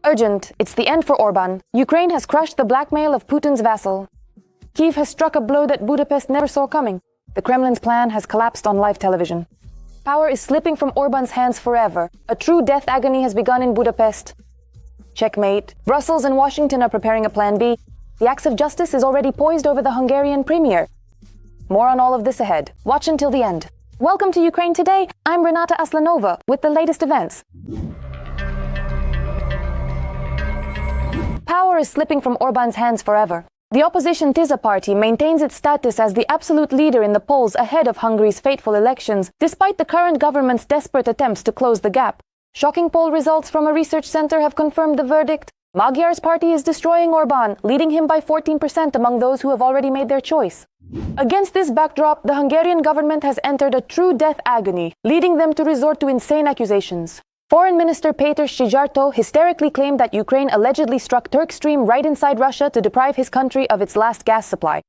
Urgent. It's the end for Orban. Ukraine has crushed the blackmail of Putin's vassal. Kyiv has struck a blow that Budapest never saw coming. The Kremlin's plan has collapsed on live television. Power is slipping from Orban's hands forever. A true death agony has begun in Budapest. Checkmate. Brussels and Washington are preparing a plan B. The axe of justice is already poised over the Hungarian premier. More on all of this ahead. Watch until the end. Welcome to Ukraine Today. I'm Renata Aslanova with the latest events. Power is slipping from Orban's hands forever. The opposition Tisza party maintains its status as the absolute leader in the polls ahead of Hungary's fateful elections, despite the current government's desperate attempts to close the gap. Shocking poll results from a research center have confirmed the verdict. Magyar's party is destroying Orban, leading him by 14% among those who have already made their choice. Against this backdrop, the Hungarian government has entered a true death agony, leading them to resort to insane accusations. Foreign Minister Péter Szijjártó hysterically claimed that Ukraine allegedly struck Turk Stream right inside Russia to deprive his country of its last gas supply.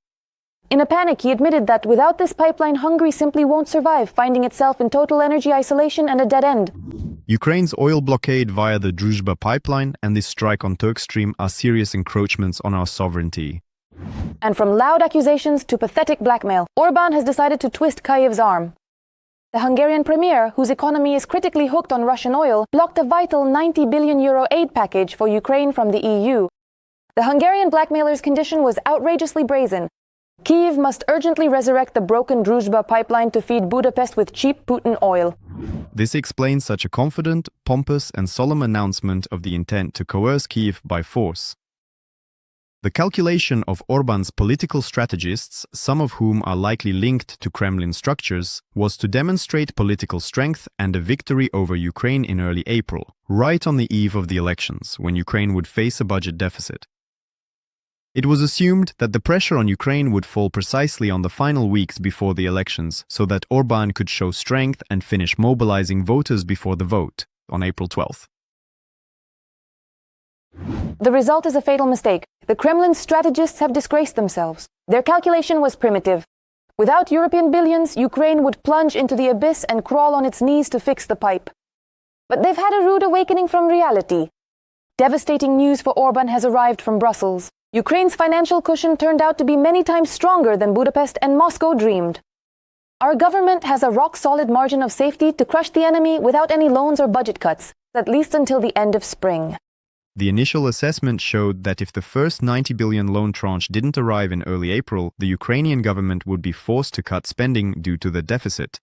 In a panic, he admitted that without this pipeline, Hungary simply won't survive, finding itself in total energy isolation and a dead end. Ukraine's oil blockade via the Druzhba pipeline and this strike on Turk Stream are serious encroachments on our sovereignty. And from loud accusations to pathetic blackmail, Orban has decided to twist Kyiv's arm. The Hungarian premier, whose economy is critically hooked on Russian oil, blocked a vital €90 billion aid package for Ukraine from the EU. The Hungarian blackmailer's condition was outrageously brazen. Kyiv must urgently resurrect the broken Druzhba pipeline to feed Budapest with cheap Putin oil. This explains such a confident, pompous and solemn announcement of the intent to coerce Kyiv by force. The calculation of Orban's political strategists, some of whom are likely linked to Kremlin structures, was to demonstrate political strength and a victory over Ukraine in early April, right on the eve of the elections, when Ukraine would face a budget deficit. It was assumed that the pressure on Ukraine would fall precisely on the final weeks before the elections, so that Orban could show strength and finish mobilizing voters before the vote, on April 12th. The result is a fatal mistake. The Kremlin's strategists have disgraced themselves. Their calculation was primitive. Without European billions, Ukraine would plunge into the abyss and crawl on its knees to fix the pipe. But they've had a rude awakening from reality. Devastating news for Orban has arrived from Brussels. Ukraine's financial cushion turned out to be many times stronger than Budapest and Moscow dreamed. Our government has a rock-solid margin of safety to crush the enemy without any loans or budget cuts, at least until the end of spring. The initial assessment showed that if the first 90 billion loan tranche didn't arrive in early April, the Ukrainian government would be forced to cut spending due to the deficit.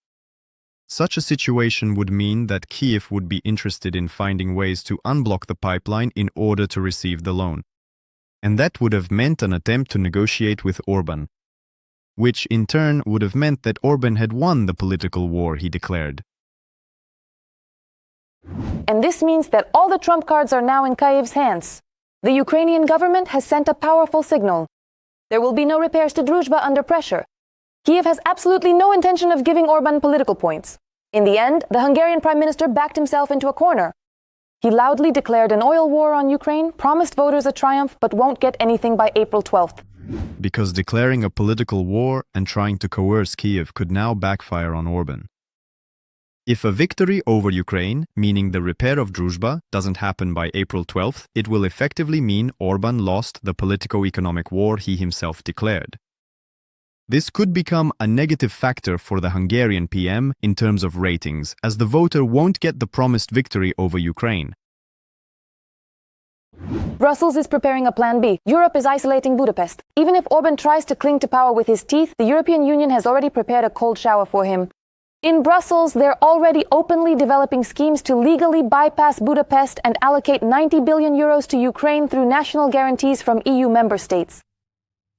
Such a situation would mean that Kyiv would be interested in finding ways to unblock the pipeline in order to receive the loan. And that would have meant an attempt to negotiate with Orban, which in turn would have meant that Orban had won the political war he declared. And this means that all the trump cards are now in Kyiv's hands. The Ukrainian government has sent a powerful signal. There will be no repairs to Druzhba under pressure. Kyiv has absolutely no intention of giving Orban political points. In the end, the Hungarian Prime Minister backed himself into a corner. He loudly declared an oil war on Ukraine, promised voters a triumph, but won't get anything by April 12th. Because declaring a political war and trying to coerce Kyiv could now backfire on Orban. If a victory over Ukraine, meaning the repair of Druzhba, doesn't happen by April 12th, it will effectively mean Orban lost the politico-economic war he himself declared. This could become a negative factor for the Hungarian PM in terms of ratings, as the voter won't get the promised victory over Ukraine. Brussels is preparing a plan B. Europe is isolating Budapest. Even if Orban tries to cling to power with his teeth, the European Union has already prepared a cold shower for him. In Brussels, they're already openly developing schemes to legally bypass Budapest and allocate €90 billion to Ukraine through national guarantees from EU member states.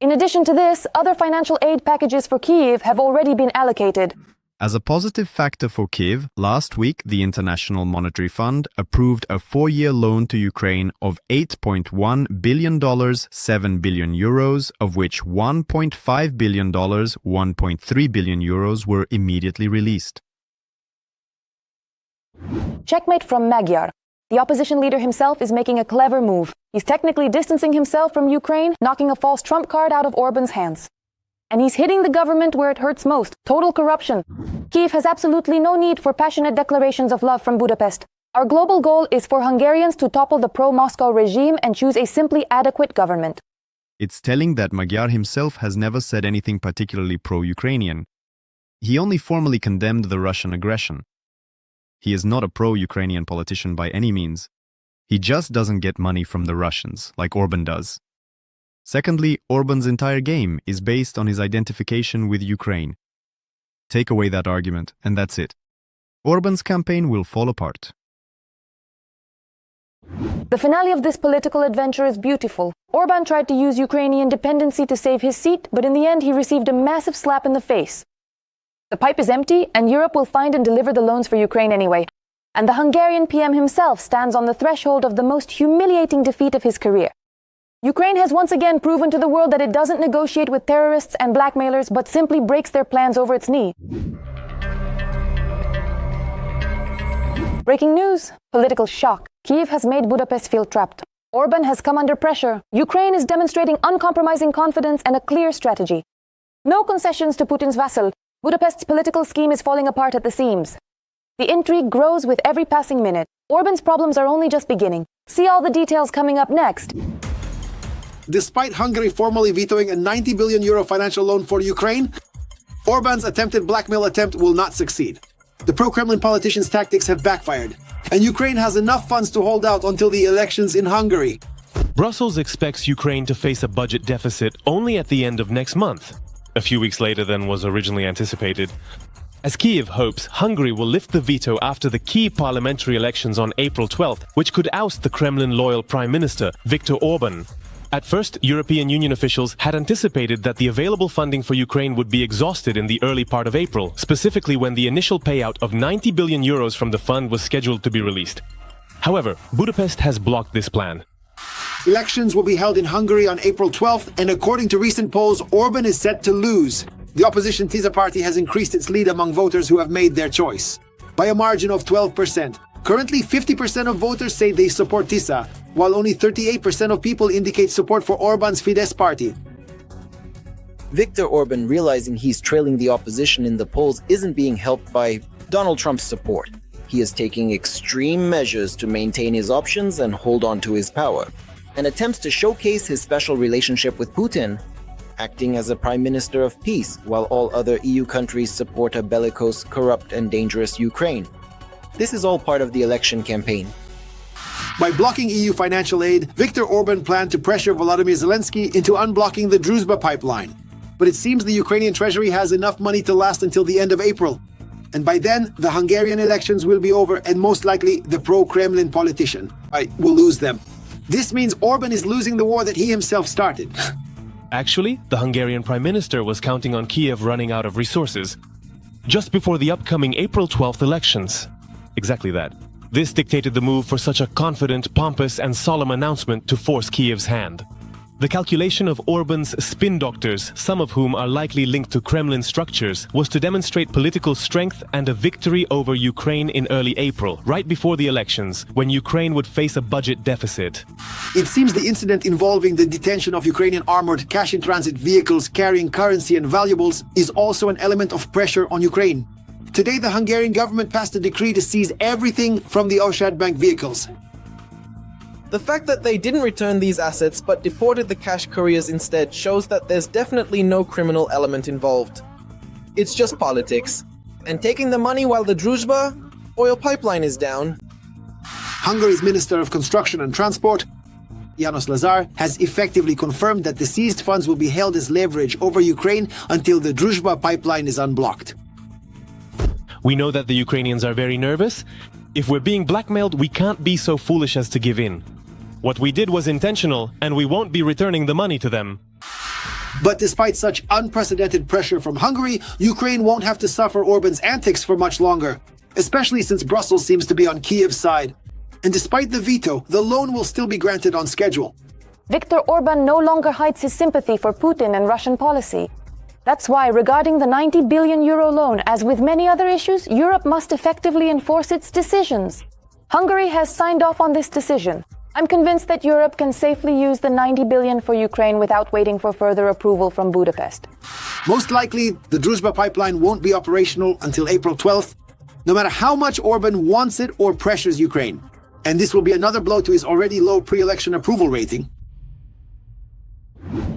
In addition to this, other financial aid packages for Kyiv have already been allocated. As a positive factor for Kyiv, last week the International Monetary Fund approved a 4-year loan to Ukraine of $8.1 billion, €7 billion, of which $1.5 billion, €1.3 billion were immediately released. Checkmate from Magyar. The opposition leader himself is making a clever move. He's technically distancing himself from Ukraine, knocking a false trump card out of Orban's hands. And he's hitting the government where it hurts most, total corruption. Kyiv has absolutely no need for passionate declarations of love from Budapest. Our global goal is for Hungarians to topple the pro-Moscow regime and choose a simply adequate government. It's telling that Magyar himself has never said anything particularly pro-Ukrainian. He only formally condemned the Russian aggression. He is not a pro-Ukrainian politician by any means. He just doesn't get money from the Russians, like Orban does. Secondly, Orban's entire game is based on his identification with Ukraine. Take away that argument, and that's it. Orban's campaign will fall apart. The finale of this political adventure is beautiful. Orban tried to use Ukrainian dependency to save his seat, but in the end he received a massive slap in the face. The pipe is empty, and Europe will find and deliver the loans for Ukraine anyway. And the Hungarian PM himself stands on the threshold of the most humiliating defeat of his career. Ukraine has once again proven to the world that it doesn't negotiate with terrorists and blackmailers, but simply breaks their plans over its knee. Breaking news. Political shock. Kyiv has made Budapest feel trapped. Orban has come under pressure. Ukraine is demonstrating uncompromising confidence and a clear strategy. No concessions to Putin's vassal. Budapest's political scheme is falling apart at the seams. The intrigue grows with every passing minute. Orban's problems are only just beginning. See all the details coming up next. Despite Hungary formally vetoing a €90 billion financial loan for Ukraine, Orban's attempted blackmail attempt will not succeed. The pro-Kremlin politicians' tactics have backfired, and Ukraine has enough funds to hold out until the elections in Hungary. Brussels expects Ukraine to face a budget deficit only at the end of next month, a few weeks later than was originally anticipated. As Kyiv hopes, Hungary will lift the veto after the key parliamentary elections on April 12th, which could oust the Kremlin-loyal Prime Minister, Viktor Orban. At first, European Union officials had anticipated that the available funding for Ukraine would be exhausted in the early part of April, specifically when the initial payout of €90 billion from the fund was scheduled to be released. However, Budapest has blocked this plan. Elections will be held in Hungary on April 12th, and according to recent polls, Orban is set to lose. The opposition Seizure party has increased its lead among voters who have made their choice by a margin of 12%. Currently, 50% of voters say they support Tisza, while only 38% of people indicate support for Orban's Fidesz party. Viktor Orban, realizing he's trailing the opposition in the polls, isn't being helped by Donald Trump's support. He is taking extreme measures to maintain his options and hold on to his power, and attempts to showcase his special relationship with Putin, acting as a prime minister of peace while all other EU countries support a bellicose, corrupt and dangerous Ukraine. This is all part of the election campaign. By blocking EU financial aid, Viktor Orban planned to pressure Volodymyr Zelensky into unblocking the Druzhba pipeline. But it seems the Ukrainian treasury has enough money to last until the end of April. And by then, the Hungarian elections will be over, and most likely the pro-Kremlin politician will lose them. This means Orban is losing the war that he himself started. Actually, the Hungarian Prime Minister was counting on Kyiv running out of resources just before the upcoming April 12th elections. Exactly that. This dictated the move for such a confident, pompous and solemn announcement to force Kyiv's hand. The calculation of Orban's spin doctors, some of whom are likely linked to Kremlin structures, was to demonstrate political strength and a victory over Ukraine in early April, right before the elections, when Ukraine would face a budget deficit. It seems the incident involving the detention of Ukrainian armored cash-in-transit vehicles carrying currency and valuables is also an element of pressure on Ukraine. Today, the Hungarian government passed a decree to seize everything from the Oshad Bank vehicles. The fact that they didn't return these assets but deported the cash couriers instead shows that there's definitely no criminal element involved. It's just politics. And taking the money while the Druzhba oil pipeline is down. Hungary's Minister of Construction and Transport, János Lázár, has effectively confirmed that the seized funds will be held as leverage over Ukraine until the Druzhba pipeline is unblocked. We know that the Ukrainians are very nervous. If we're being blackmailed, we can't be so foolish as to give in. What we did was intentional, and we won't be returning the money to them. But despite such unprecedented pressure from Hungary, Ukraine won't have to suffer Orban's antics for much longer, especially since Brussels seems to be on Kyiv's side. And despite the veto, the loan will still be granted on schedule. Viktor Orban no longer hides his sympathy for Putin and Russian policy. That's why, regarding the €90 billion loan, as with many other issues, Europe must effectively enforce its decisions. Hungary has signed off on this decision. I'm convinced that Europe can safely use the €90 billion for Ukraine without waiting for further approval from Budapest. Most likely, the Druzhba pipeline won't be operational until April 12th, no matter how much Orban wants it or pressures Ukraine. And this will be another blow to his already low pre-election approval rating.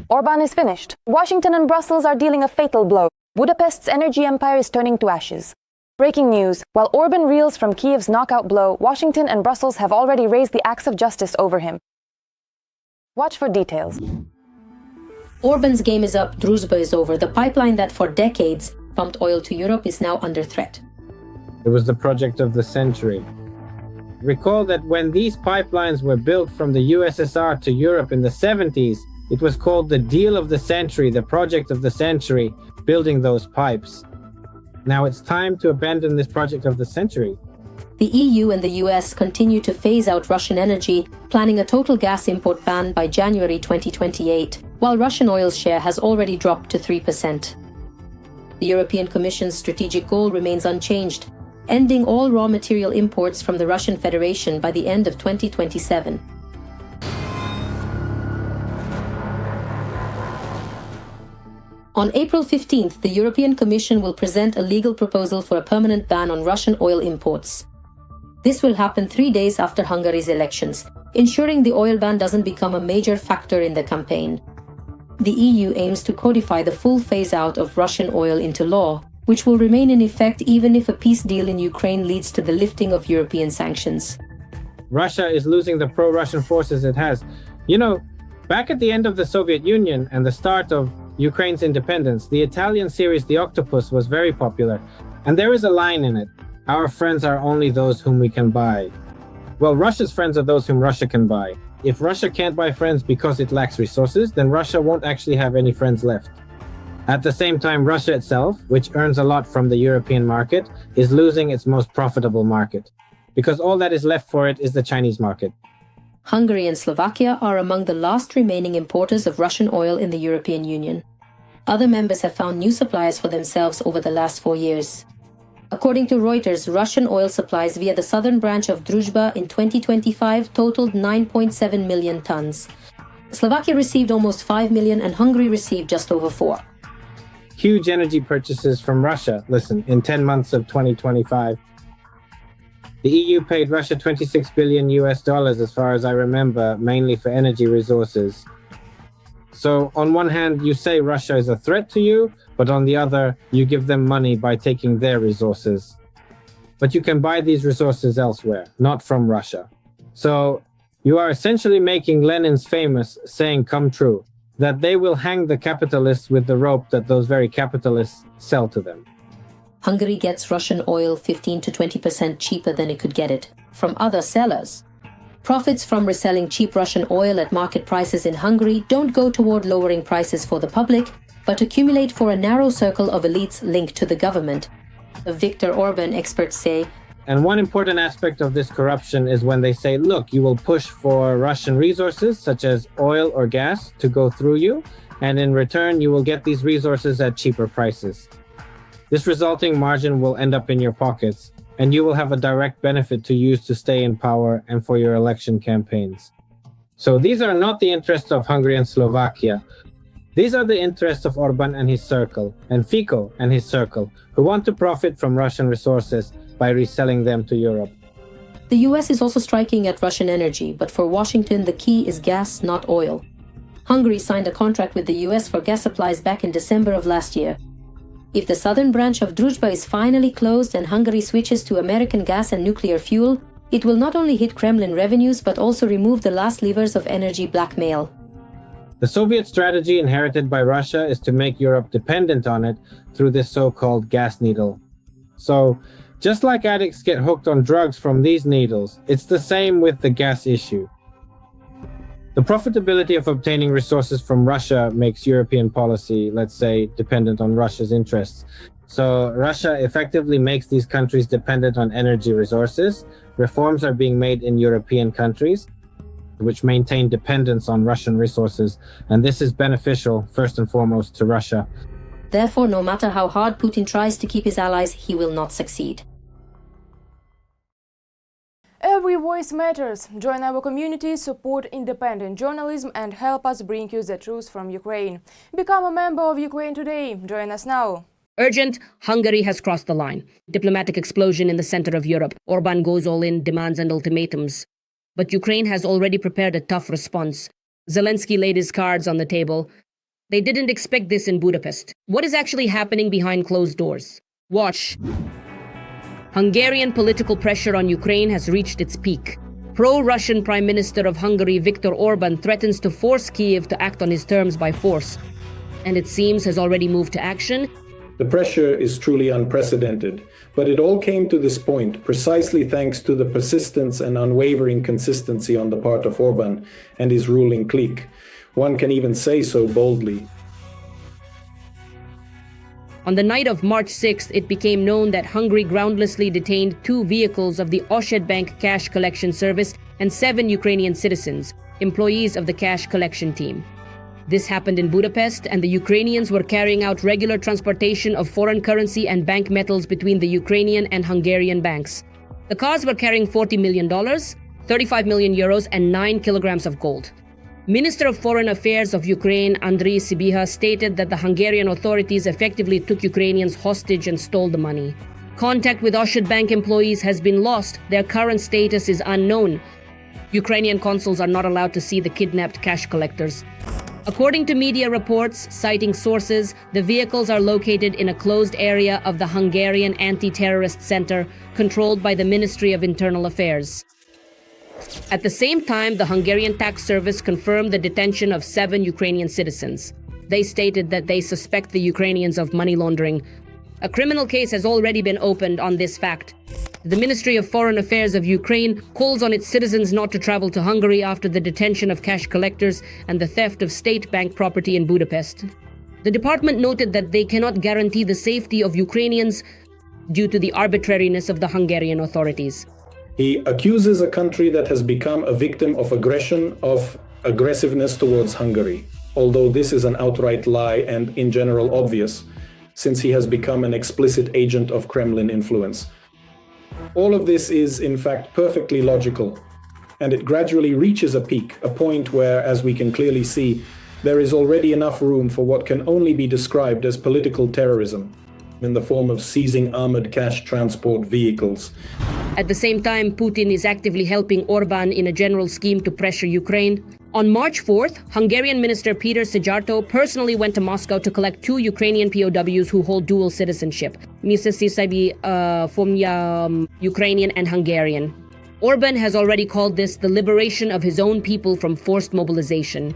Orban is finished. Washington and Brussels are dealing a fatal blow. Budapest's energy empire is turning to ashes. Breaking news. While Orban reels from Kyiv's knockout blow, Washington and Brussels have already raised the axe of justice over him. Watch for details. Orban's game is up, Druzhba is over. The pipeline that for decades pumped oil to Europe is now under threat. It was the project of the century. Recall that when these pipelines were built from the USSR to Europe in the 70s, it was called the deal of the century, the project of the century, building those pipes. Now it's time to abandon this project of the century. The EU and the US continue to phase out Russian energy, planning a total gas import ban by January 2028, while Russian oil's share has already dropped to 3%. The European Commission's strategic goal remains unchanged, ending all raw material imports from the Russian Federation by the end of 2027. On April 15th, the European Commission will present a legal proposal for a permanent ban on Russian oil imports. This will happen 3 days after Hungary's elections, ensuring the oil ban doesn't become a major factor in the campaign. The EU aims to codify the full phase-out of Russian oil into law, which will remain in effect even if a peace deal in Ukraine leads to the lifting of European sanctions. Russia is losing the pro-Russian forces it has. You know, back at the end of the Soviet Union and the start of Ukraine's independence, the Italian series The Octopus was very popular. And there is a line in it: "Our friends are only those whom we can buy." Well, Russia's friends are those whom Russia can buy. If Russia can't buy friends because it lacks resources, then Russia won't actually have any friends left. At the same time, Russia itself, which earns a lot from the European market, is losing its most profitable market, because all that is left for it is the Chinese market. Hungary and Slovakia are among the last remaining importers of Russian oil in the European Union. Other members have found new suppliers for themselves over the last 4 years. According to Reuters, Russian oil supplies via the southern branch of Druzhba in 2025 totaled 9.7 million tons. Slovakia received almost 5 million and Hungary received just over 4. Huge energy purchases from Russia, listen, in 10 months of 2025. The EU paid Russia $26 billion as far as I remember, mainly for energy resources. So on one hand, you say Russia is a threat to you, but on the other, you give them money by taking their resources. But you can buy these resources elsewhere, not from Russia. So you are essentially making Lenin's famous saying come true, that they will hang the capitalists with the rope that those very capitalists sell to them. Hungary gets Russian oil 15 to 20% cheaper than it could get it from other sellers. Profits from reselling cheap Russian oil at market prices in Hungary don't go toward lowering prices for the public, but accumulate for a narrow circle of elites linked to the government. Viktor Orban experts say. And one important aspect of this corruption is when they say, look, you will push for Russian resources, such as oil or gas, to go through you, and in return, you will get these resources at cheaper prices. This resulting margin will end up in your pockets, and you will have a direct benefit to use to stay in power and for your election campaigns. So these are not the interests of Hungary and Slovakia. These are the interests of Orban and his circle, and Fico and his circle, who want to profit from Russian resources by reselling them to Europe. The US is also striking at Russian energy, but for Washington, the key is gas, not oil. Hungary signed a contract with the US for gas supplies back in December of last year. If the southern branch of Druzhba is finally closed and Hungary switches to American gas and nuclear fuel, it will not only hit Kremlin revenues but also remove the last levers of energy blackmail. The Soviet strategy inherited by Russia is to make Europe dependent on it through this so-called gas needle. So, just like addicts get hooked on drugs from these needles, it's the same with the gas issue. The profitability of obtaining resources from Russia makes European policy, let's say, dependent on Russia's interests. So Russia effectively makes these countries dependent on energy resources. Reforms are being made in European countries, which maintain dependence on Russian resources. And this is beneficial, first and foremost, to Russia. Therefore, no matter how hard Putin tries to keep his allies, he will not succeed. Every voice matters. Join our community, support independent journalism and help us bring you the truth from Ukraine. Become a member of Ukraine Today. Join us now. Urgent, Hungary has crossed the line. Diplomatic explosion in the center of Europe. Orban goes all in, demands and ultimatums. But Ukraine has already prepared a tough response. Zelensky laid his cards on the table. They didn't expect this in Budapest. What is actually happening behind closed doors? Watch. Hungarian political pressure on Ukraine has reached its peak. Pro-Russian Prime Minister of Hungary, Viktor Orban, threatens to force Kyiv to act on his terms by force. And it seems has already moved to action. The pressure is truly unprecedented, but it all came to this point precisely thanks to the persistence and unwavering consistency on the part of Orban and his ruling clique. One can even say so boldly. On the night of March 6th, it became known that Hungary groundlessly detained 2 vehicles of the Oshad Bank cash collection service and 7 Ukrainian citizens, employees of the cash collection team. This happened in Budapest, and the Ukrainians were carrying out regular transportation of foreign currency and bank metals between the Ukrainian and Hungarian banks. The cars were carrying $40 million, 35 million euros, and 9 kilograms of gold. Minister of Foreign Affairs of Ukraine, Andriy Sybiha, stated that the Hungarian authorities effectively took Ukrainians hostage and stole the money. Contact with Oshad Bank employees has been lost. Their current status is unknown. Ukrainian consuls are not allowed to see the kidnapped cash collectors. According to media reports, citing sources, the vehicles are located in a closed area of the Hungarian Anti-Terrorist Center, controlled by the Ministry of Internal Affairs. At the same time, the Hungarian Tax Service confirmed the detention of 7 Ukrainian citizens. They stated that they suspect the Ukrainians of money laundering. A criminal case has already been opened on this fact. The Ministry of Foreign Affairs of Ukraine calls on its citizens not to travel to Hungary after the detention of cash collectors and the theft of state bank property in Budapest. The department noted that they cannot guarantee the safety of Ukrainians due to the arbitrariness of the Hungarian authorities. He accuses a country that has become a victim of aggression, of aggressiveness towards Hungary, although this is an outright lie and in general obvious, since he has become an explicit agent of Kremlin influence. All of this is, in fact, perfectly logical, and it gradually reaches a peak, a point where, as we can clearly see, there is already enough room for what can only be described as political terrorism, in the form of seizing armored cash transport vehicles. At the same time, Putin is actively helping Orban in a general scheme to pressure Ukraine. On March 4th, Hungarian Minister Peter Szijjártó personally went to Moscow to collect 2 Ukrainian POWs who hold dual citizenship, Ukrainian and Hungarian. Orban has already called this the liberation of his own people from forced mobilization.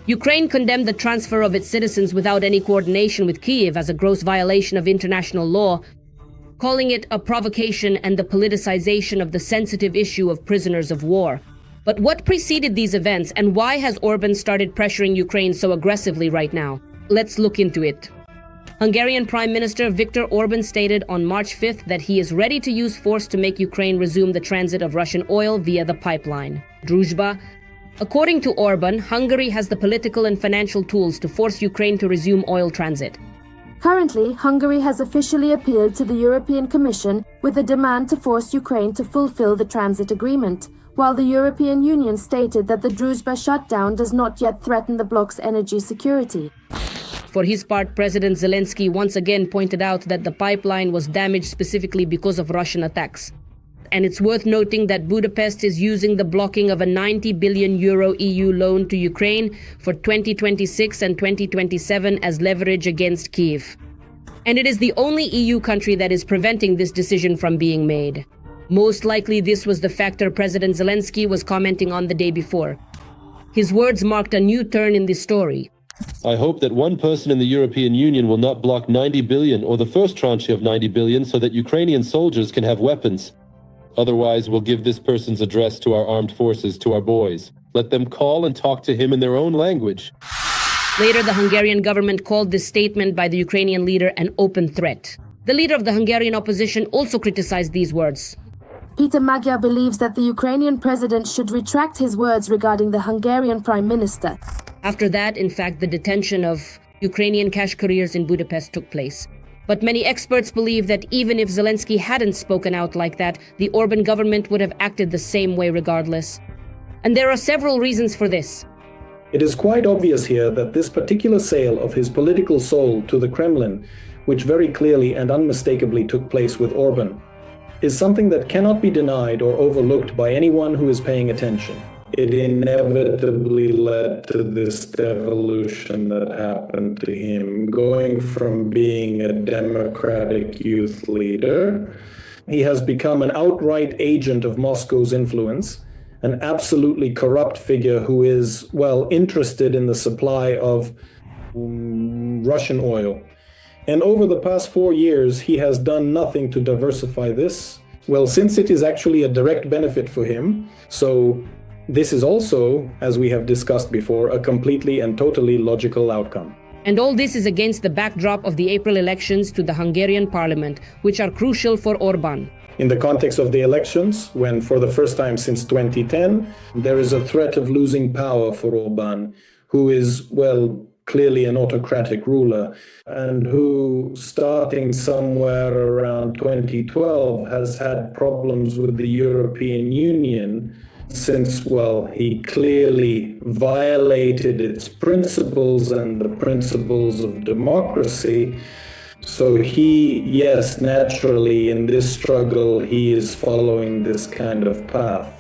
Ukraine condemned the transfer of its citizens without any coordination with Kyiv as a gross violation of international law, calling it a provocation and the politicization of the sensitive issue of prisoners of war. But what preceded these events, and why has Orban started pressuring Ukraine so aggressively right now? Let's look into it. Hungarian Prime Minister Viktor Orban stated on March 5th that he is ready to use force to make Ukraine resume the transit of Russian oil via the pipeline, Druzhba. According to Orban, Hungary has the political and financial tools to force Ukraine to resume oil transit. Currently, Hungary has officially appealed to the European Commission with a demand to force Ukraine to fulfill the transit agreement, while the European Union stated that the Druzhba shutdown does not yet threaten the bloc's energy security. For his part, President Zelensky once again pointed out that the pipeline was damaged specifically because of Russian attacks. And it's worth noting that Budapest is using the blocking of a €90 billion EU loan to Ukraine for 2026 and 2027 as leverage against Kyiv. And it is the only EU country that is preventing this decision from being made. Most likely this was the factor President Zelensky was commenting on the day before. His words marked a new turn in this story. I hope that one person in the European Union will not block 90 billion or the first tranche of 90 billion so that Ukrainian soldiers can have weapons. Otherwise, we'll give this person's address to our armed forces, to our boys. Let them call and talk to him in their own language. Later, the Hungarian government called this statement by the Ukrainian leader an open threat. The leader of the Hungarian opposition also criticized these words. Peter Magyar believes that the Ukrainian president should retract his words regarding the Hungarian Prime Minister. After that, in fact, the detention of Ukrainian cash couriers in Budapest took place. But many experts believe that even if Zelensky hadn't spoken out like that, the Orban government would have acted the same way regardless. And there are several reasons for this. It is quite obvious here that this particular sale of his political soul to the Kremlin which very clearly and unmistakably took place with Orban, is something that cannot be denied or overlooked by anyone who is paying attention. It inevitably led to this devolution that happened to him, going from being a democratic youth leader. He has become an outright agent of Moscow's influence, an absolutely corrupt figure who is, well, interested in the supply of Russian oil. And over the past 4 years, he has done nothing to diversify this. Well, since it is actually a direct benefit for him, so this is also, as we have discussed before, a completely and totally logical outcome. And all this is against the backdrop of the April elections to the Hungarian parliament, which are crucial for Orban. In the context of the elections, when for the first time since 2010, there is a threat of losing power for Orban, who is, well, clearly an autocratic ruler, and who, starting somewhere around 2012, has had problems with the European Union since, well, he clearly violated its principles and the principles of democracy. So he, yes, naturally, in this struggle, he is following this kind of path.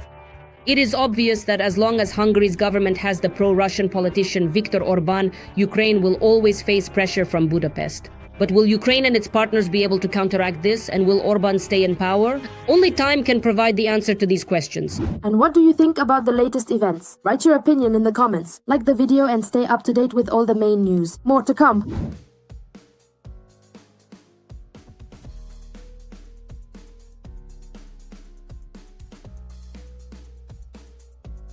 It is obvious that as long as Hungary's government has the pro-Russian politician Viktor Orban, Ukraine will always face pressure from Budapest. But will Ukraine and its partners be able to counteract this, and will Orban stay in power? Only time can provide the answer to these questions. And what do you think about the latest events? Write your opinion in the comments, like the video and stay up to date with all the main news. More to come.